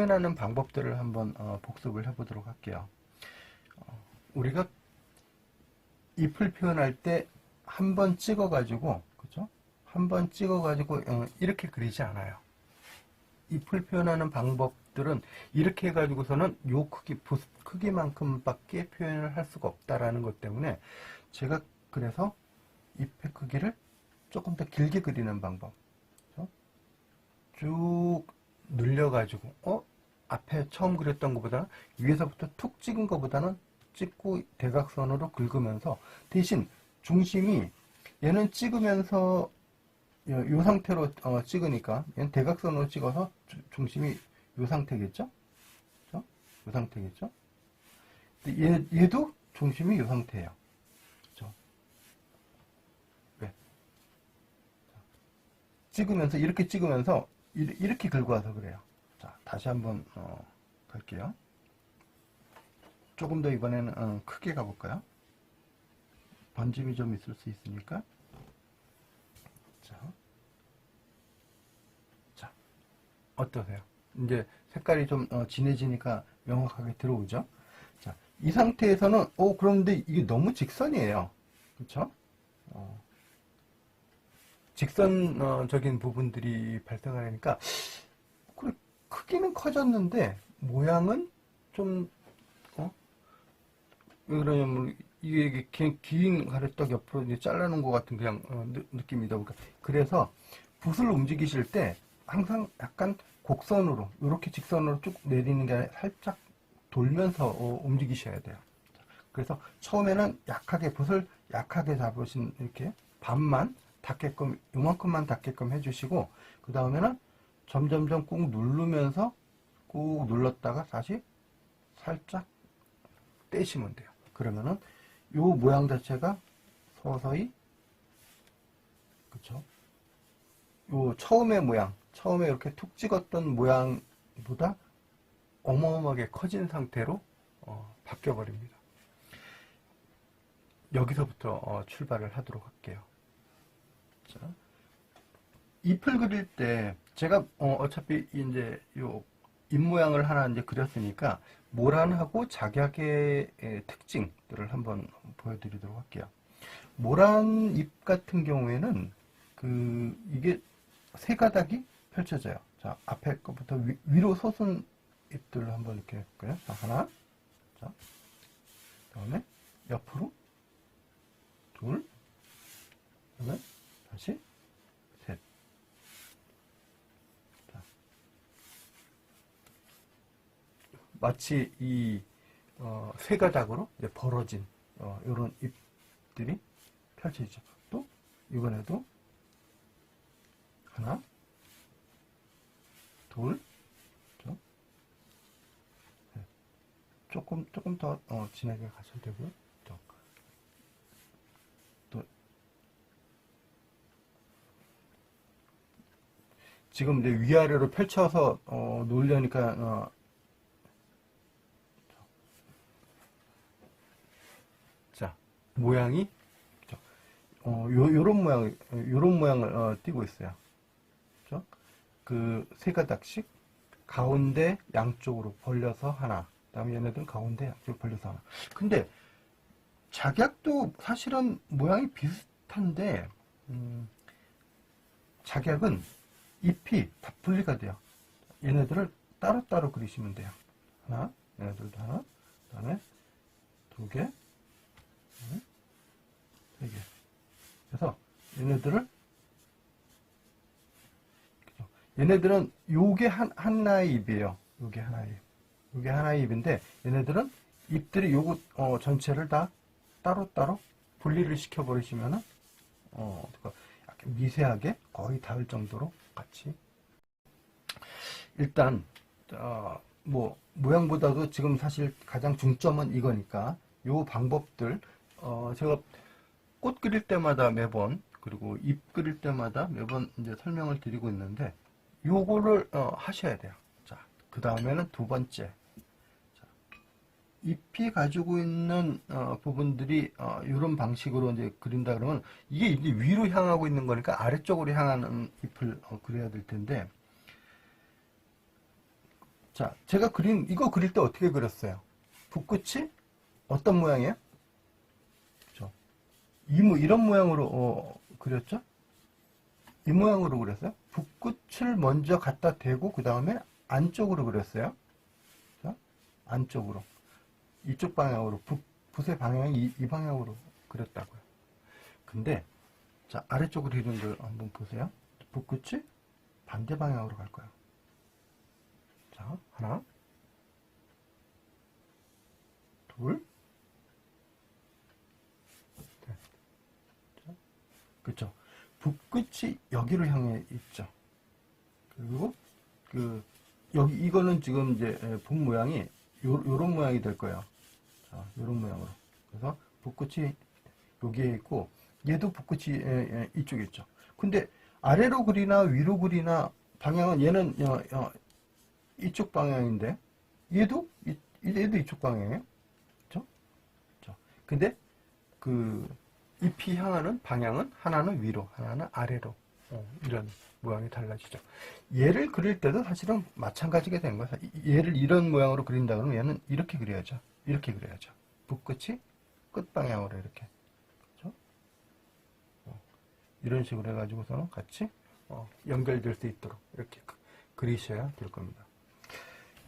표현하는 방법들을 한번 복습을 해보도록 할게요. 우리가 잎을 표현할 때 한 번 찍어가지고, 그죠? 한 번 찍어가지고 이렇게 그리지 않아요. 잎을 표현하는 방법들은 이렇게 해가지고서는 요 크기만큼밖에 표현을 할 수가 없다라는 것 때문에 제가 그래서 잎의 크기를 조금 더 길게 그리는 방법. 그죠? 쭉 늘려가지고, 앞에 처음 그렸던 것보다 위에서부터 툭 찍은 것보다는 찍고 대각선으로 긁으면서 대신 중심이 얘는 찍으면서 이 상태로 찍으니까 얘는 대각선으로 찍어서 중심이 이 상태겠죠? 그죠? 이 상태겠죠? 얘도 중심이 이 상태예요. 그죠? 왜? 찍으면서 이렇게 찍으면서 이렇게 긁고 와서 그래요. 자, 다시 한번 갈게요. 조금 더 이번에는 크게 가볼까요? 번짐이 좀 있을 수 있으니까. 자, 어떠세요? 이제 색깔이 좀 진해지니까 명확하게 들어오죠? 자, 이 상태에서는, 그런데 이게 너무 직선이에요. 그쵸? 직선적인 부분들이 발생하니까, 그래, 크기는 커졌는데, 모양은 좀, 왜 그러냐면, 이게 그냥 긴 가래떡 옆으로 이제 잘라놓은 것 같은 그냥 느낌이다 보니까. 그래서 붓을 움직이실 때 항상 약간 곡선으로, 이렇게 직선으로 쭉 내리는 게 아니라 살짝 돌면서 움직이셔야 돼요. 그래서 처음에는 약하게, 붓을 약하게 잡으신 이렇게 반만 닿게끔, 요만큼만 닿게끔 해주시고, 그 다음에는 점점점 꾹 누르면서 꾹 눌렀다가 다시 살짝 떼시면 돼요. 그러면은 요 모양 자체가 서서히, 그쵸? 요 처음에 모양, 처음에 이렇게 툭 찍었던 모양보다 어마어마하게 커진 상태로 바뀌어 버립니다. 여기서부터 출발을 하도록 할게요. 자, 잎을 그릴 때 제가 어차피 이제 요 잎 모양을 하나 이제 그렸으니까 모란하고 작약의 특징들을 한번 보여드리도록 할게요. 모란 잎 같은 경우에는 이게 세 가닥이 펼쳐져요. 자, 앞에 것부터 위로 솟은 잎들을 한번 이렇게 해볼까요? 자, 하나, 자, 그다음에 옆으로 둘, 그다음에 다시 셋. 자, 마치 이 세 가닥으로 이제 벌어진 이런 잎들이 펼쳐지죠. 또 이번에도 하나, 둘, 셋. 조금 더 진하게 가셔도 되고요. 또 지금 이제 위아래로 펼쳐서 놓으려니까 자, 모양이 요런 모양을 띄고 있어요. 그렇죠? 그 세 가닥씩 가운데 양쪽으로 벌려서 하나, 그다음에 얘네들은 가운데 양쪽으로 벌려서 하나. 근데 작약도 사실은 모양이 비슷한데 작약은 잎이 다 분리가 돼요. 얘네들을 따로따로 그리시면 돼요. 하나, 얘네들도 하나, 그다음에 두 개, 세 개. 그래서 얘네들은 요게 하나의 잎이에요. 요게 하나의 잎인데 얘네들은 잎들이 요거 전체를 다 따로따로 분리를 시켜버리시면은 약간 미세하게 거의 닿을 정도로 같이. 일단 뭐 모양보다도 지금 사실 가장 중점은 이거니까 요 방법들 제가 꽃 그릴 때마다 매번, 그리고 잎 그릴 때마다 매번 이제 설명을 드리고 있는데 요거를 하셔야 돼요. 자, 그 다음에는 두 번째. 자, 잎이 가지고 있는 부분들이 이런 방식으로 이제 그린다 그러면 이게 위로 향하고 있는 거니까 아래쪽으로 향하는 잎을 그려야 될 텐데 자, 제가 이거 그릴 때 어떻게 그렸어요? 붓끝이 어떤 모양이에요? 그렇죠? 이런 모양으로 그렸죠? 이 모양으로 그렸어요. 붓끝을 먼저 갖다 대고 그 다음에 안쪽으로 그렸어요. 자, 안쪽으로. 이쪽 방향으로 붓의 방향이 이 방향으로 그렸다고요. 근데 자, 아래쪽으로 이런 걸 한번 보세요. 붓끝이 반대 방향으로 갈 거예요. 자, 하나, 둘, 셋. 자, 그쵸? 붓끝이 여기를 향해 있죠. 그리고 이거는 지금 이제 붓 모양이 요런 모양이 될 거예요. 자, 요런 모양으로. 그래서 붓끝이 여기에 있고 얘도 붓끝이 이쪽에 있죠. 근데 아래로 그리나 위로 그리나 방향은 얘는 이쪽 방향인데 얘도 이쪽 방향이에요. 그렇죠? 근데 그 잎이 향하는 방향은 하나는 위로, 하나는 아래로 이런 모양이 달라지죠. 얘를 그릴 때도 사실은 마찬가지가 되는 거예요. 얘를 이런 모양으로 그린다 그러면 얘는 이렇게 그려야죠. 이렇게 그려야죠. 붓끝이 끝 방향으로 이렇게. 그렇죠? 이런 식으로 해가지고서는 같이 연결될 수 있도록 이렇게 그리셔야 될 겁니다.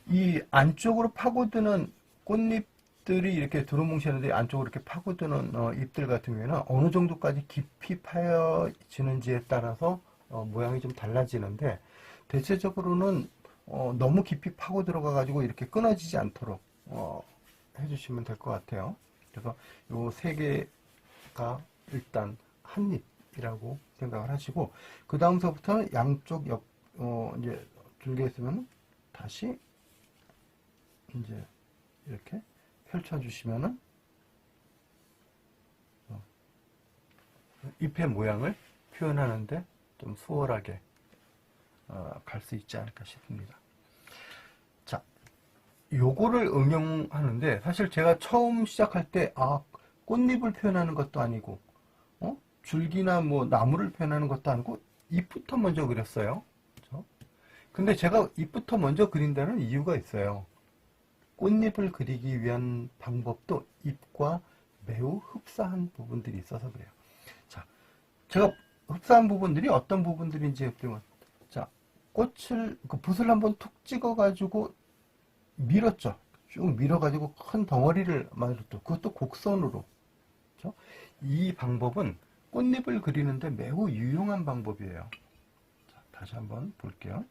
이 안쪽으로 파고드는 꽃잎들이 이렇게 두루뭉실한데 안쪽으로 이렇게 파고드는 잎들 같은 경우에는 어느 정도까지 깊이 파여지는지에 따라서 모양이 좀 달라지는데 대체적으로는 너무 깊이 파고 들어가 가지고 이렇게 끊어지지 않도록 해주시면 될 것 같아요. 그래서 요 세 개가 일단 한 잎이라고 생각을 하시고 그 다음서부터는 양쪽 이제 줄게 있으면 다시 이제 이렇게 펼쳐주시면은 잎의 모양을 표현하는데 좀 수월하게 갈 수 있지 않을까 싶습니다. 자, 요거를 응용하는데 사실 제가 처음 시작할 때 꽃잎을 표현하는 것도 아니고 줄기나 뭐 나무를 표현하는 것도 아니고 잎부터 먼저 그렸어요. 그렇죠? 근데 제가 잎부터 먼저 그린다는 이유가 있어요. 꽃잎을 그리기 위한 방법도 잎과 매우 흡사한 부분들이 있어서 그래요. 자, 제가 흡사한 부분들이 어떤 부분들인지 보면, 자, 붓을 한번 툭 찍어가지고 밀었죠. 쭉 밀어가지고 큰 덩어리를 만들었죠. 그것도 곡선으로. 그렇죠? 이 방법은 꽃잎을 그리는데 매우 유용한 방법이에요. 자, 다시 한번 볼게요.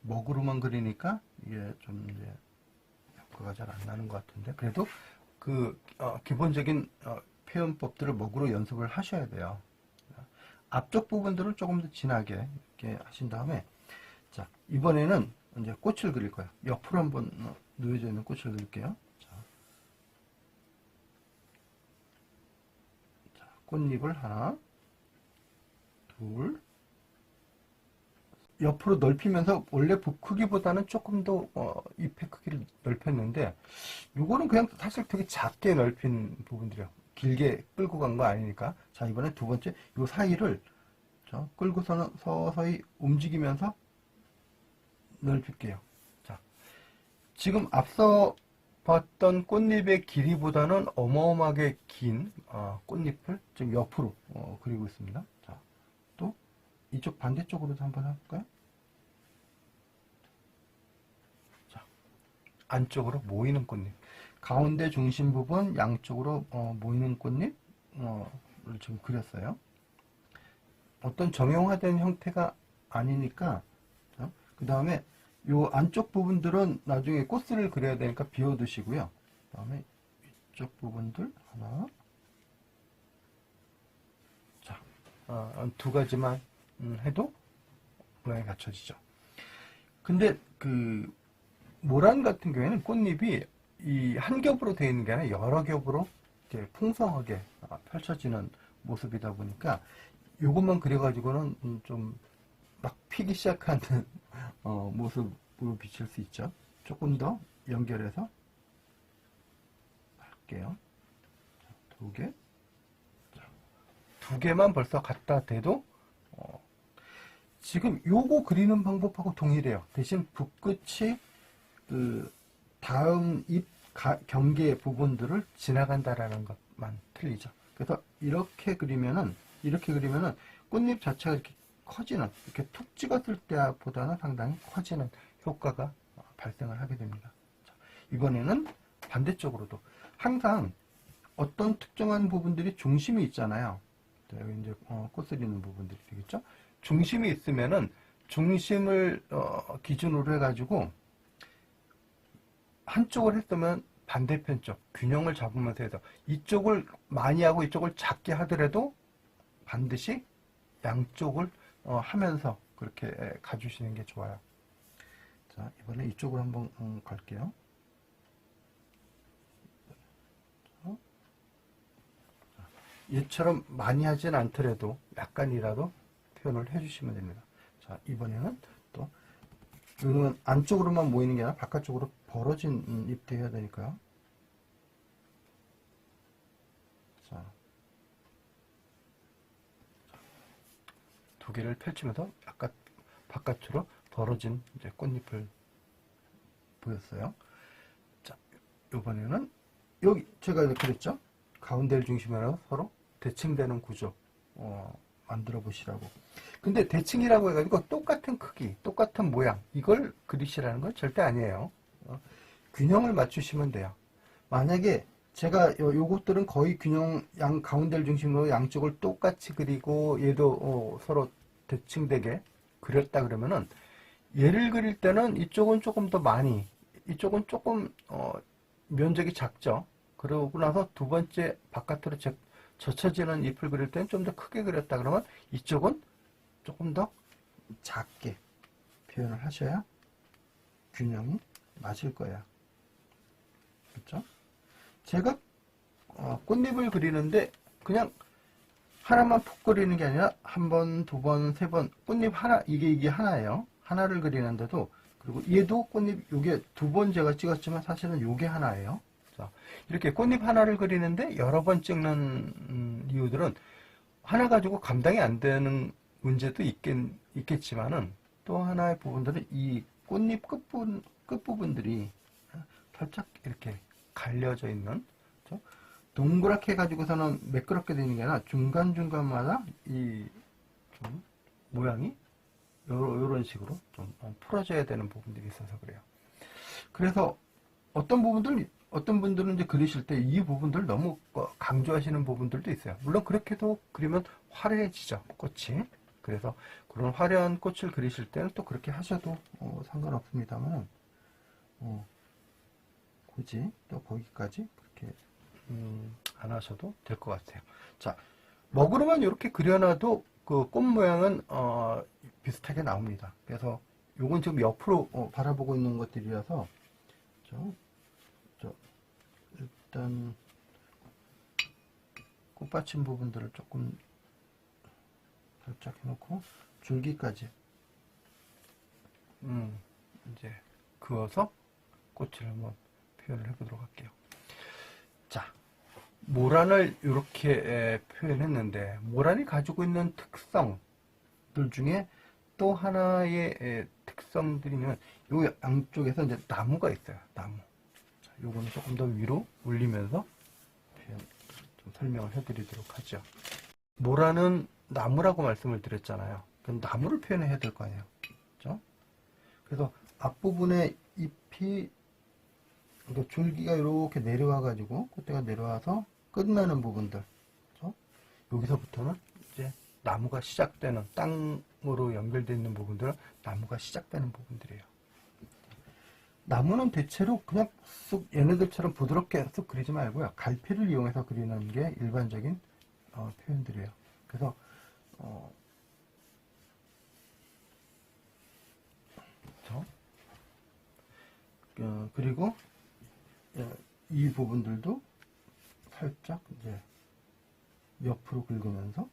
먹으로만 그리니까 이게 좀 이제 효과가 잘 안 나는 것 같은데 그래도 기본적인 표현법들을 먹으로 연습을 하셔야 돼요. 앞쪽 부분들을 조금 더 진하게 이렇게 하신 다음에 자 이번에는 이제 꽃을 그릴 거예요. 옆으로 한번 놓여져 있는 꽃을 그릴게요. 자, 꽃잎을 하나, 둘, 옆으로 넓히면서 원래 붓 크기보다는 조금 더 잎의 크기를 넓혔는데 요거는 그냥 사실 되게 작게 넓힌 부분들이에요. 길게 끌고 간 거 아니니까. 자 이번에 두 번째 요 사이를 끌고서는 서서히 움직이면서 넓힐게요. 자 지금 앞서 봤던 꽃잎의 길이보다는 어마어마하게 긴 꽃잎을 지금 옆으로 그리고 있습니다. 자, 또 이쪽 반대쪽으로도 한번 해볼까요? 자, 안쪽으로 모이는 꽃잎. 가운데 중심 부분 양쪽으로 모이는 꽃잎을 지금 그렸어요. 어떤 정형화된 형태가 아니니까 그 다음에 요 안쪽 부분들은 나중에 꽃을 그려야 되니까 비워두시고요. 그 다음에 이쪽 부분들 하나 자, 두 가지만 해도 모양이 갖춰지죠. 근데 그 모란 같은 경우에는 꽃잎이 이 한 겹으로 되어 있는 게 아니라 여러 겹으로 이렇게 풍성하게 펼쳐지는 모습이다 보니까 요것만 그려가지고는 좀 막 피기 시작하는 모습으로 비칠 수 있죠. 조금 더 연결해서 할게요. 두 개. 두 개만 벌써 갖다 대도 지금 요거 그리는 방법하고 동일해요. 대신 붓끝이 그 다음 잎 경계 부분들을 지나간다라는 것만 틀리죠. 그래서 이렇게 그리면은 꽃잎 자체가 이렇게 커지는, 이렇게 툭 찍었을 때보다는 상당히 커지는 효과가 발생을 하게 됩니다. 자, 이번에는 반대쪽으로도 항상 어떤 특정한 부분들이 중심이 있잖아요. 여기 이제 꽃을 잇는 부분들이 되겠죠. 중심이 있으면은 중심을 기준으로 해가지고 한쪽을 했으면 반대편 쪽 균형을 잡으면서 해서 이쪽을 많이 하고 이쪽을 작게 하더라도 반드시 양쪽을 하면서 그렇게 가주시는 게 좋아요. 자, 이번에 이쪽으로 한번 갈게요. 얘처럼 많이 하진 않더라도 약간이라도 표현을 해주시면 됩니다. 자, 이번에는 또 이거는 안쪽으로만 모이는 게 아니라 바깥쪽으로 벌어진 잎도 해야 되니까요. 자, 두 개를 펼치면서 약간 바깥으로 벌어진 이제 꽃잎을 보였어요. 자, 이번에는 여기 제가 이렇게 그랬죠. 가운데를 중심으로 서로 대칭되는 구조 만들어 보시라고. 근데 대칭이라고 해가지고 똑같은 크기, 똑같은 모양 이걸 그리시라는 건 절대 아니에요. 균형을 맞추시면 돼요. 만약에 제가 요것들은 거의 균형, 가운데를 중심으로 양쪽을 똑같이 그리고 얘도 서로 대칭되게 그렸다 그러면은 얘를 그릴 때는 이쪽은 조금 더 많이, 이쪽은 조금 면적이 작죠. 그러고 나서 두 번째 바깥으로 젖혀지는 잎을 그릴 때는 좀 더 크게 그렸다 그러면 이쪽은 조금 더 작게 표현을 하셔야 균형이 맞을 거예요. 그렇죠? 제가 꽃잎을 그리는데 그냥 하나만 푹 그리는 게 아니라 한 번, 두 번, 세 번 꽃잎 하나, 이게 하나예요. 하나를 그리는데도, 그리고 얘도 꽃잎, 요게 두 번 제가 찍었지만 사실은 요게 하나예요. 자, 이렇게 꽃잎 하나를 그리는데 여러 번 찍는 이유들은 하나 가지고 감당이 안 되는 문제도 있겠지만은 또 하나의 부분들은 이 꽃잎 끝부분들이 살짝 이렇게 갈려져 있는, 그렇죠? 동그랗게 해가지고서는 매끄럽게 되는 게 아니라 중간중간마다 이 좀 모양이 요런 식으로 좀 풀어져야 되는 부분들이 있어서 그래요. 그래서 어떤 분들은 이제 그리실 때 이 부분들 너무 강조하시는 부분들도 있어요. 물론 그렇게도 그리면 화려해지죠, 꽃이. 그래서 그런 화려한 꽃을 그리실 때는 또 그렇게 하셔도 상관없습니다만, 굳이 또 거기까지 그렇게 안 하셔도 될 것 같아요. 자, 먹으로만 이렇게 그려놔도 그 꽃 모양은 비슷하게 나옵니다. 그래서 요건 지금 옆으로 바라보고 있는 것들이라서 일단 꽃받침 부분들을 조금 살짝 해놓고 줄기까지 이제 그어서 꽃을 한번 표현을 해보도록 할게요. 자, 모란을 이렇게 표현했는데 모란이 가지고 있는 특성들 중에 또 하나의 특성들이면 요 양쪽에서 이제 나무가 있어요. 나무. 자, 요거는 조금 더 위로 올리면서 좀 설명을 해드리도록 하죠. 모란은 나무라고 말씀을 드렸잖아요. 그럼 나무를 표현해야 될 거 아니에요. 그렇죠? 그래서 앞부분에 잎이, 그러니까 줄기가 이렇게 내려와 가지고 꽃대가 내려와서 끝나는 부분들, 그렇죠? 여기서부터는 이제 나무가 시작되는, 땅으로 연결되어 있는 부분들은 나무가 시작되는 부분들이에요. 나무는 대체로 그냥 쑥 얘네들처럼 부드럽게 쑥 그리지 말고요, 갈피를 이용해서 그리는 게 일반적인 표현들이에요. 그래서 그리고 이 부분들도 살짝 이제 옆으로 긁으면서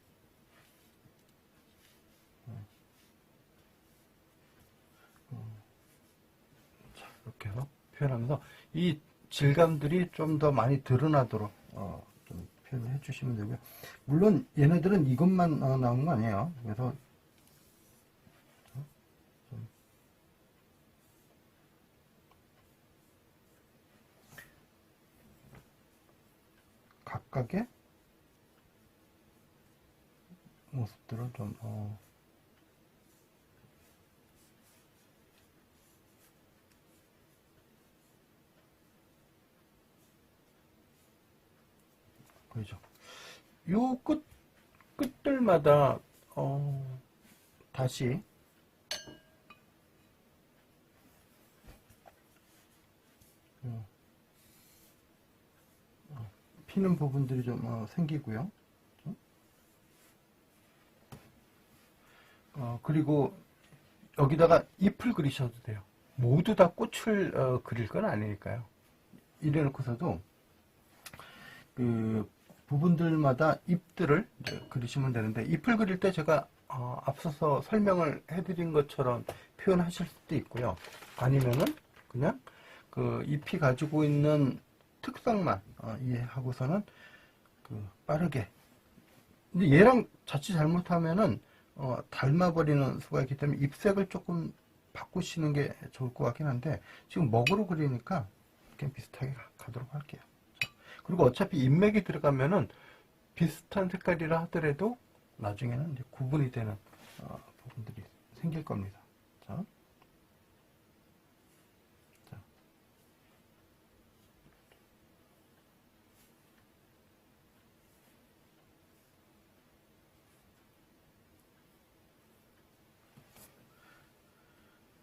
이렇게 해서 표현하면서 이 질감들이 좀 더 많이 드러나도록 좀 표현을 해주시면 되고요. 물론 얘네들은 이것만 나온 거 아니에요. 그래서 각각의 모습들을 좀 보이죠? 요 끝들마다 다시 피는 부분들이 좀 생기고요. 그리고 여기다가 잎을 그리셔도 돼요. 모두 다 꽃을 그릴 건 아니니까요. 이래 놓고서도 그 부분들마다 잎들을 이제 그리시면 되는데, 잎을 그릴 때 제가 앞서서 설명을 해드린 것처럼 표현하실 수도 있고요. 아니면은 그냥 그 잎이 가지고 있는 특성만 이해하고서는 그 빠르게, 근데 얘랑 자칫 잘못하면은 닮아버리는 수가 있기 때문에 잎색을 조금 바꾸시는 게 좋을 것 같긴 한데, 지금 먹으로 그리니까 그냥 비슷하게 가도록 할게요. 자, 그리고 어차피 인맥이 들어가면은 비슷한 색깔이라 하더라도 나중에는 이제 구분이 되는 부분들이 생길 겁니다. 자.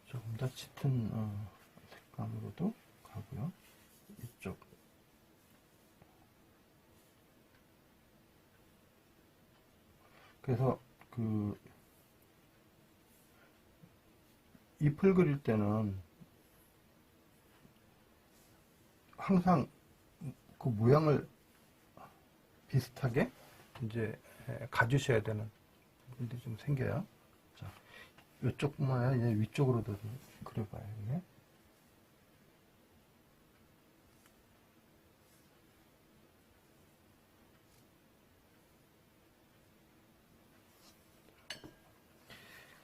조금 더 짙은 색감으로도 가고요. 이쪽 그래서 그 잎을 그릴 때는 항상 그 모양을 비슷하게 이제 가주셔야 되는 부분들이 좀 생겨요. 자, 이쪽뿐만 아니라 이제 위쪽으로도 좀 그려봐요. 이게.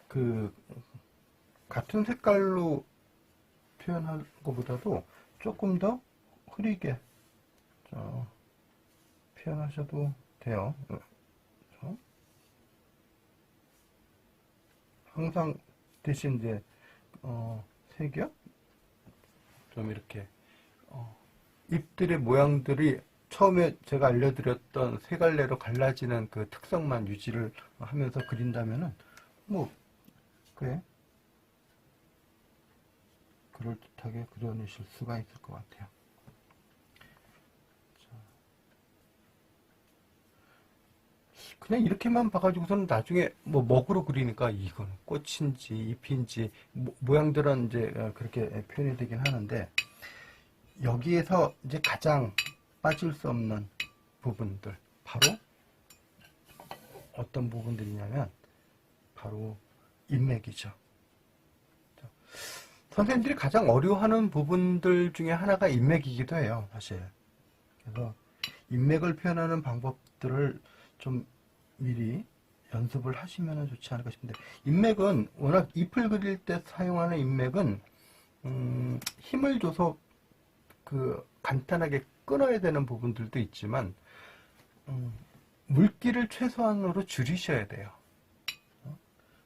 그 같은 색깔로 표현한 것보다도 조금 더 흐리게 표현하셔도 돼요. 항상 대신 이제 색이요? 좀 이렇게 잎들의 모양들이 처음에 제가 알려드렸던 세 갈래로 갈라지는 그 특성만 유지를 하면서 그린다면은 뭐 꽤 그럴듯하게 그려내실 수가 있을 것 같아요. 그냥 이렇게만 봐가지고서는 나중에 뭐 먹으로 그리니까 이건 꽃인지 잎인지 모양들은 이제 그렇게 표현이 되긴 하는데, 여기에서 이제 가장 빠질 수 없는 부분들, 바로 어떤 부분들이냐면 바로 인맥이죠. 선생님들이 가장 어려워하는 부분들 중에 하나가 인맥이기도 해요, 사실. 그래서 인맥을 표현하는 방법들을 좀 미리 연습을 하시면 좋지 않을까 싶은데, 인맥은 워낙 잎을 그릴 때 사용하는 인맥은 힘을 줘서 그 간단하게 끊어야 되는 부분들도 있지만 물기를 최소한으로 줄이셔야 돼요.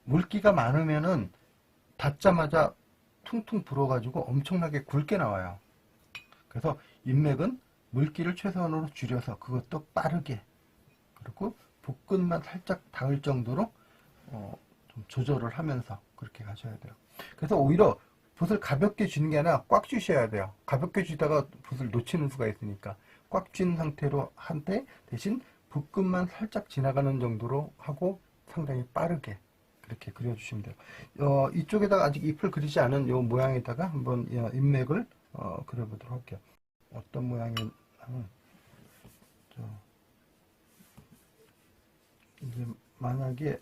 물기가 많으면은 닿자마자 퉁퉁 불어가지고 엄청나게 굵게 나와요. 그래서 인맥은 물기를 최소한으로 줄여서 그것도 빠르게, 그리고 붓끝만 살짝 닿을 정도로 좀 조절을 하면서 그렇게 가셔야 돼요. 그래서 오히려 붓을 가볍게 쥐는 게 아니라 꽉 쥐셔야 돼요. 가볍게 쥐다가 붓을 놓치는 수가 있으니까 꽉 쥔 상태로 한데, 대신 붓끝만 살짝 지나가는 정도로 하고 상당히 빠르게 그렇게 그려주시면 돼요. 이쪽에다가 아직 잎을 그리지 않은 이 모양에다가 한번 인맥을 그려보도록 할게요. 어떤 모양이냐면 이제 만약에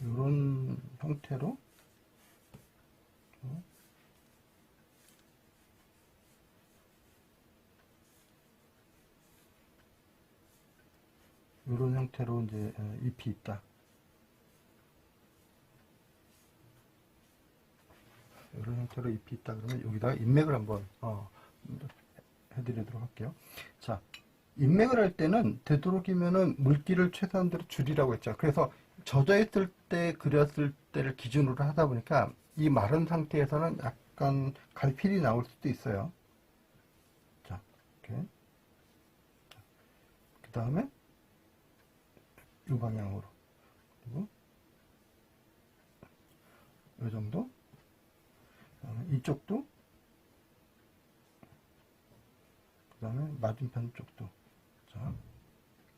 이런 형태로 이런 형태로 이제 잎이 있다. 이런 형태로 잎이 있다 그러면 여기다가 인맥을 한번 해드리도록 할게요. 자, 인맥을 할 때는 되도록이면은 물기를 최소한대로 줄이라고 했죠. 그래서 젖어 있을 때 그렸을 때를 기준으로 하다 보니까 이 마른 상태에서는 약간 갈필이 나올 수도 있어요. 자, 이렇게. 그 다음에 이 방향으로. 그리고 이 정도. 그다음에 이쪽도. 그 다음에 맞은편 쪽도.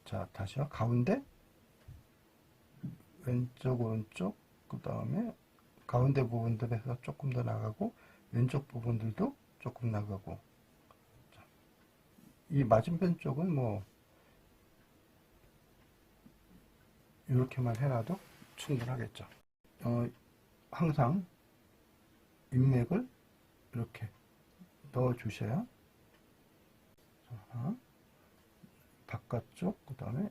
자, 다시요. 가운데. 왼쪽, 오른쪽. 그 다음에 가운데 부분들에서 조금 더 나가고, 왼쪽 부분들도 조금 나가고. 자, 이 맞은편 쪽은 뭐, 이렇게만 해놔도 충분하겠죠. 항상 인맥을 이렇게 넣어 주셔야 바깥쪽, 그 다음에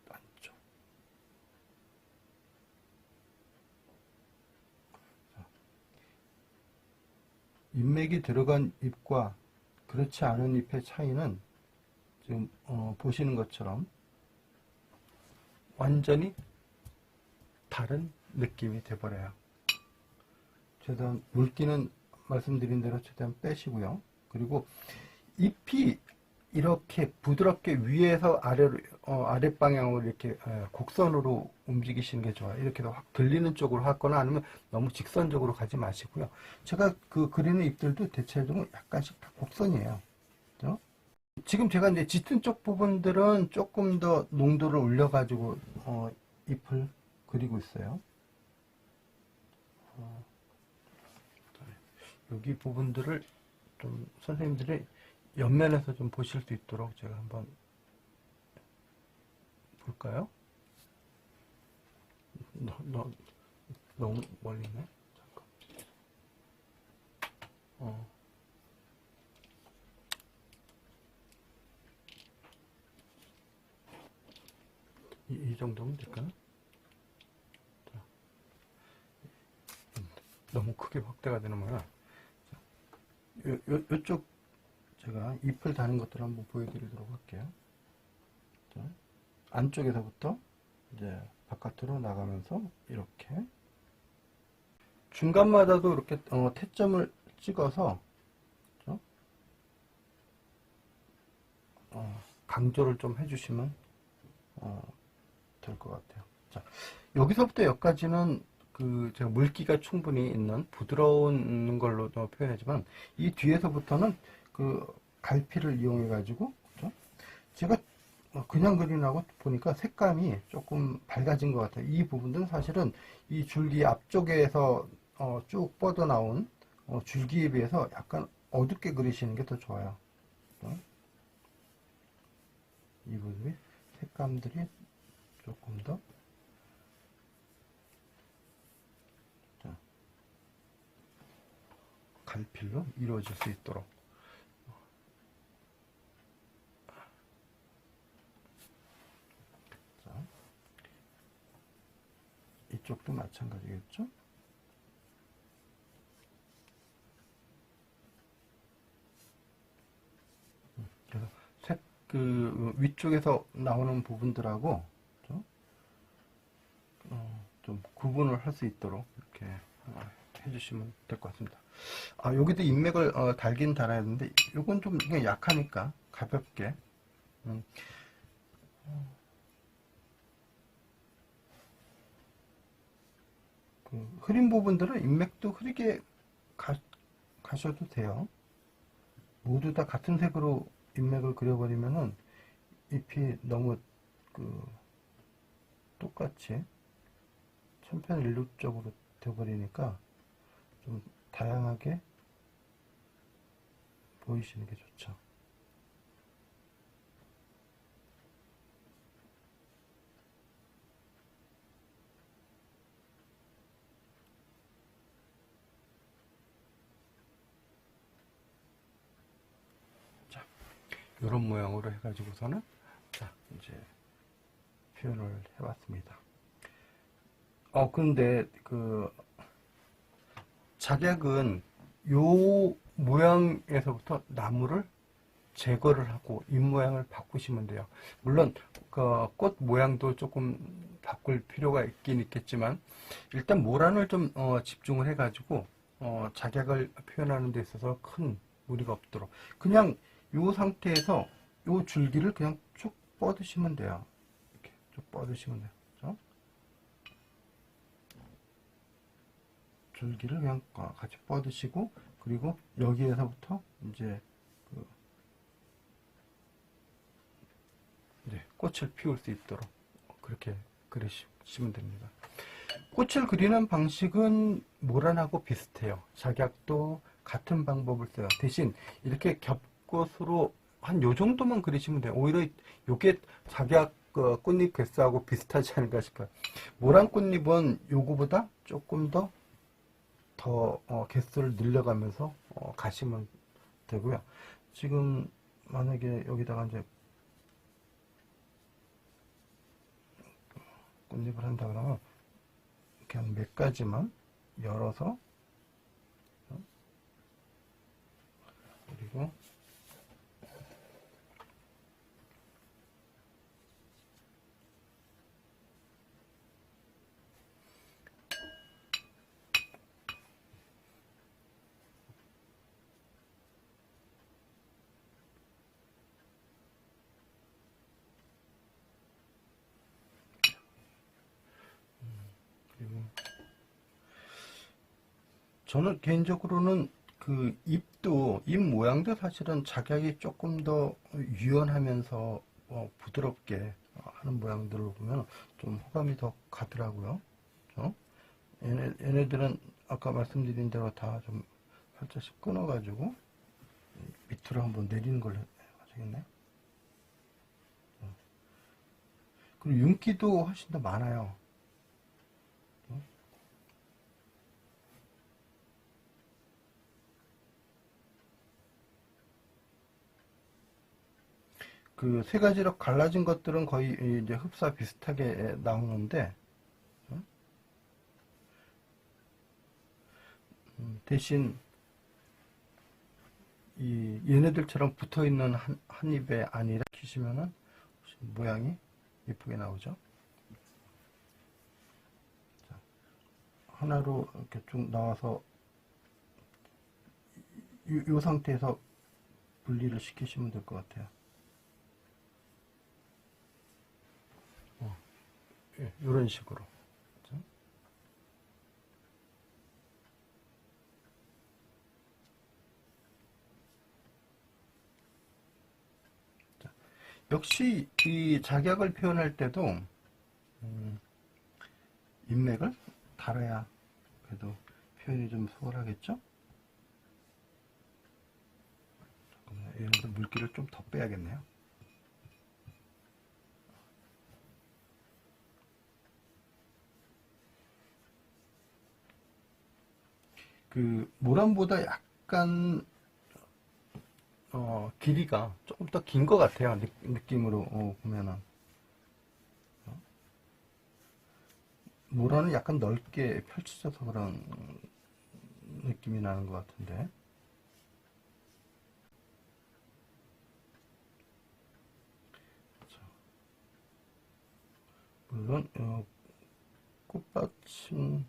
안쪽. 인맥이 들어간 잎과 그렇지 않은 잎의 차이는 지금 보시는 것처럼 완전히 다른 느낌이 돼버려요. 최대한 물기는 말씀드린 대로 최대한 빼시고요. 그리고 잎이 이렇게 부드럽게 위에서 아래로 아랫방향으로 이렇게 곡선으로 움직이시는 게 좋아요. 이렇게 확 들리는 쪽으로 하거나 아니면 너무 직선적으로 가지 마시고요. 제가 그 그리는 잎들도 대체적으로 약간씩 다 곡선이에요. 그죠? 지금 제가 이제 짙은 쪽 부분들은 조금 더 농도를 올려가지고 잎을 그리고 있어요. 여기 부분들을 좀 선생님들이 옆면에서 좀 보실 수 있도록 제가 한번 볼까요? 너무 멀리 있네. 잠깐. 이 정도면 될까요? 자, 너무 크게 확대가 되는 거야. 요쪽 제가 잎을 다는 것들을 한번 보여드리도록 할게요. 자, 안쪽에서부터 이제 바깥으로 나가면서 이렇게 중간마다도 이렇게 태점을 찍어서 강조를 좀 해주시면 될 것 같아요. 자, 여기서부터 여기까지는 제가 물기가 충분히 있는 부드러운 걸로 표현하지만 이 뒤에서부터는 갈피를 이용해 가지고 제가 그냥 그리나고 보니까 색감이 조금 밝아진 것 같아요. 이 부분들은 사실은 이 줄기 앞쪽에서 쭉 뻗어 나온 줄기에 비해서 약간 어둡게 그리시는 게 더 좋아요. 이 부분이 색감들이 조금 더 갈필로 이루어질 수 있도록. 자, 이쪽도 마찬가지겠죠? 그래서 위쪽에서 나오는 부분들하고 좀 구분을 할 수 있도록 이렇게 해주시면 될 것 같습니다. 여기도 인맥을 달긴 달아야 되는데 이건 좀 그냥 약하니까 가볍게 흐린 부분들은 인맥도 흐리게 가셔도 돼요. 모두 다 같은 색으로 인맥을 그려버리면은 잎이 너무 똑같이 천편일률적으로 되어버리니까 좀 다양하게 보이시는 게 좋죠. 자, 이런 모양으로 해가지고서는 자, 이제 표현을 해봤습니다. 근데 작약은 요 모양에서부터 나무를 제거를 하고 잎 모양을 바꾸시면 돼요. 물론 그 꽃 모양도 조금 바꿀 필요가 있긴 있겠지만 일단 모란을 좀 집중을 해가지고 작약을 표현하는 데 있어서 큰 무리가 없도록 그냥 이 상태에서 이 줄기를 그냥 쭉 뻗으시면 돼요. 이렇게 쭉 뻗으시면 돼요. 그렇죠? 줄기를 그냥 같이 뻗으시고 그리고 여기에서부터 이제 꽃을 피울 수 있도록 그렇게 그리시면 됩니다. 꽃을 그리는 방식은 모란하고 비슷해요. 작약도 같은 방법을 써요. 대신 이렇게 겹꽃으로 한 요 정도만 그리시면 돼요. 오히려 요게 작약 꽃잎 개수하고 비슷하지 않을까 싶어요. 모란 꽃잎은 요거보다 조금 더 개수를 늘려가면서 가시면 되고요. 지금 만약에 여기다가 이제 꽃잎을 한다 그러면 그냥 몇 가지만 열어서 그리고 저는 개인적으로는 그 잎 모양도 사실은 작약이 조금 더 유연하면서 부드럽게 하는 모양들을 보면 좀 호감이 더 가더라고요. 얘네들은 아까 말씀드린 대로 다 좀 살짝씩 끊어가지고 밑으로 한번 내리는 걸 해야겠네. 그리고 윤기도 훨씬 더 많아요. 그 세 가지로 갈라진 것들은 거의 이제 흡사 비슷하게 나오는데 대신 얘네들처럼 붙어 있는 한 잎에 아니라 키시면은 모양이 예쁘게 나오죠. 자, 하나로 이렇게 쭉 나와서 이 상태에서 분리를 시키시면 될 것 같아요. 이런 식으로. 자, 역시 이 작약을 표현할 때도 인맥을 달아야 그래도 표현이 좀 수월하겠죠? 잠깐만요. 얘네들 물기를 좀 더 빼야겠네요. 그 모란보다 약간 길이가 조금 더 긴 것 같아요. 느낌으로 보면은 모란은 약간 넓게 펼쳐져서 그런 느낌이 나는 것 같은데 물론 꽃받침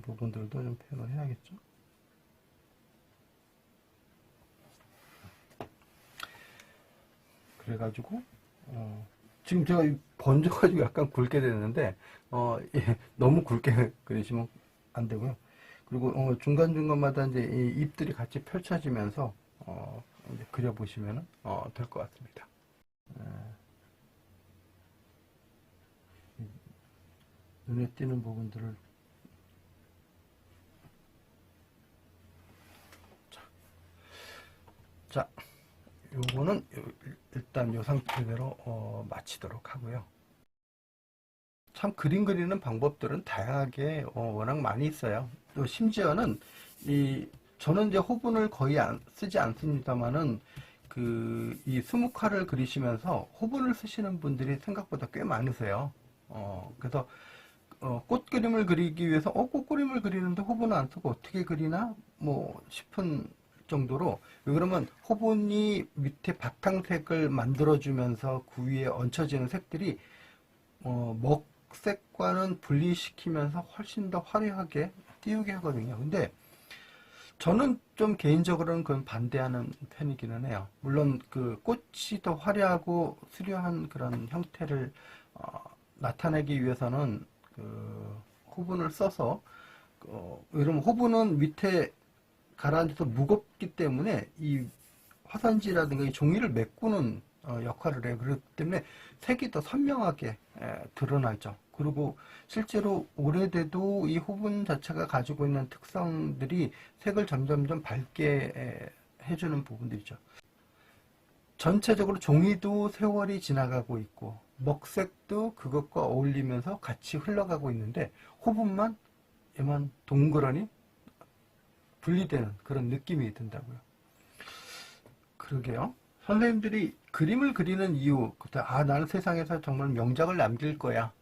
부분들도 좀 표현을 해야겠죠. 그래가지고 지금 제가 번져가지고 약간 굵게 됐는데 예, 너무 굵게 그리시면 안 되고요. 그리고 중간중간마다 이제 이 잎들이 같이 펼쳐지면서 이제 그려보시면 될 것 같습니다. 눈에 띄는 부분들을 자, 요거는 일단 요 상태대로 마치도록 하고요. 참 그림 그리는 방법들은 다양하게 워낙 많이 있어요. 또 심지어는 저는 이제 호분을 거의 쓰지 않습니다만은 이 수묵화를 그리시면서 호분을 쓰시는 분들이 생각보다 꽤 많으세요. 그래서 꽃 그림을 그리기 위해서 꽃 그림을 그리는데 호분을 안 쓰고 어떻게 그리나 뭐 싶은 정도로, 왜 그러면 호분이 밑에 바탕색을 만들어주면서 그 위에 얹혀지는 색들이 먹색과는 분리시키면서 훨씬 더 화려하게 띄우게 하거든요. 근데 저는 좀 개인적으로는 그건 반대하는 편이기는 해요. 물론 그 꽃이 더 화려하고 수려한 그런 형태를 나타내기 위해서는 그 호분을 써서, 왜냐면 호분은 밑에 가라앉아서 무겁기 때문에 이 화산지라든가 이 종이를 메꾸는 역할을 해요. 그렇기 때문에 색이 더 선명하게 드러나죠. 그리고 실제로 오래돼도 이 호분 자체가 가지고 있는 특성들이 색을 점점점 밝게 해주는 부분들이죠. 전체적으로 종이도 세월이 지나가고 있고 먹색도 그것과 어울리면서 같이 흘러가고 있는데, 호분만 얘만 동그라니 분리되는 그런 느낌이 든다고요. 그러게요. 선생님들이 그림을 그리는 이유, 나는 세상에서 정말 명작을 남길 거야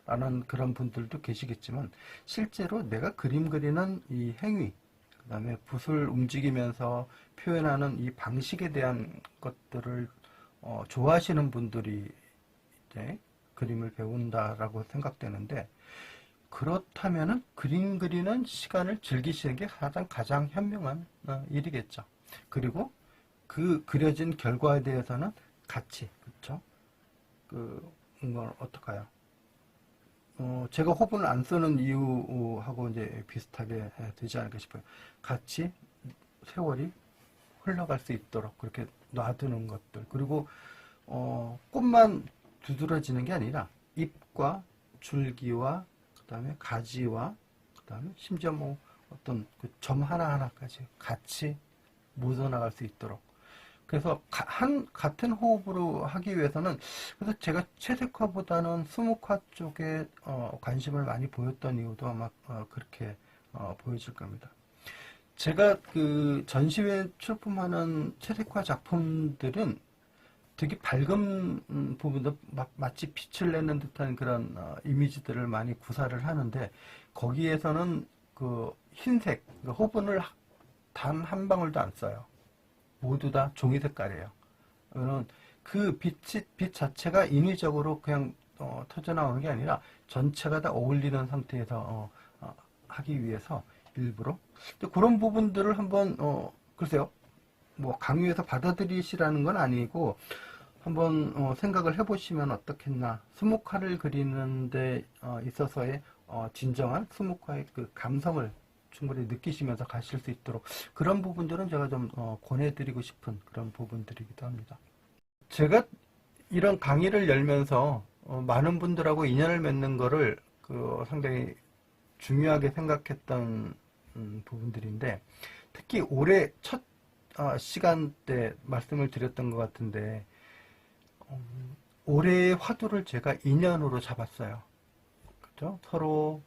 라는 그런 분들도 계시겠지만, 실제로 내가 그림 그리는 이 행위, 그 다음에 붓을 움직이면서 표현하는 이 방식에 대한 것들을 좋아하시는 분들이 이제 그림을 배운다라고 생각되는데, 그렇다면은 그림 그리는 시간을 즐기시는 게 가장 현명한 일이겠죠. 그리고 그 그려진 결과에 대해서는 같이, 그렇죠? 이건 어떡해요? 제가 호분을 안 쓰는 이유하고 이제 비슷하게 되지 않을까 싶어요. 같이 세월이 흘러갈 수 있도록 그렇게 놔두는 것들. 그리고 꽃만 두드러지는 게 아니라 잎과 줄기와 그다음에 가지와 그다음에 심지어 뭐 어떤 그 점 하나하나까지 같이 묻어나갈 수 있도록. 그래서 같은 호흡으로 하기 위해서는, 그래서 제가 채색화보다는 수묵화 쪽에 관심을 많이 보였던 이유도 아마 그렇게 보여질 겁니다. 제가 그 전시회에 출품하는 채색화 작품들은 되게 밝은 부분도 마치 빛을 내는 듯한 그런 이미지들을 많이 구사를 하는데, 거기에서는 그 흰색, 그 호분을 단 한 방울도 안 써요. 모두 다 종이 색깔이에요. 그 빛 자체가 인위적으로 그냥 터져 나오는 게 아니라 전체가 다 어울리는 상태에서 하기 위해서 일부러. 그런 부분들을 한번 글쎄요, 뭐 강요해서 받아들이시라는 건 아니고 한번 생각을 해보시면 어떻겠나. 수묵화를 그리는데 있어서의 진정한 수묵화의 그 감성을 충분히 느끼시면서 가실 수 있도록, 그런 부분들은 제가 좀 권해드리고 싶은 그런 부분들이기도 합니다. 제가 이런 강의를 열면서 많은 분들하고 인연을 맺는 거를 상당히 중요하게 생각했던 부분들인데, 특히 올해 첫 시간 때 말씀을 드렸던 것 같은데, 올해의 화두를 제가 인연으로 잡았어요. 그렇죠? 서로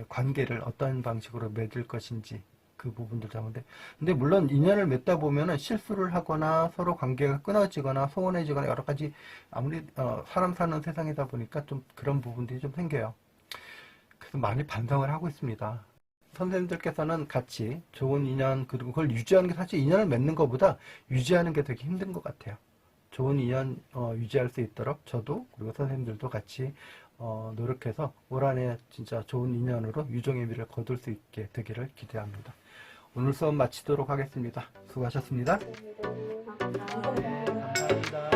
관계를 어떤 방식으로 맺을 것인지 그 부분들 잡는데, 근데 물론 인연을 맺다 보면은 실수를 하거나 서로 관계가 끊어지거나 소원해지거나 여러 가지, 아무리 사람 사는 세상이다 보니까 좀 그런 부분들이 좀 생겨요. 그래서 많이 반성을 하고 있습니다. 선생님들께서는 같이 좋은 인연, 그리고 그걸 유지하는 게, 사실 인연을 맺는 것보다 유지하는 게 되게 힘든 것 같아요. 좋은 인연 유지할 수 있도록 저도, 그리고 선생님들도 같이 노력해서 올 한해 진짜 좋은 인연으로 유종의 미를 거둘 수 있게 되기를 기대합니다. 오늘 수업 마치도록 하겠습니다. 수고하셨습니다. 감사합니다. 감사합니다.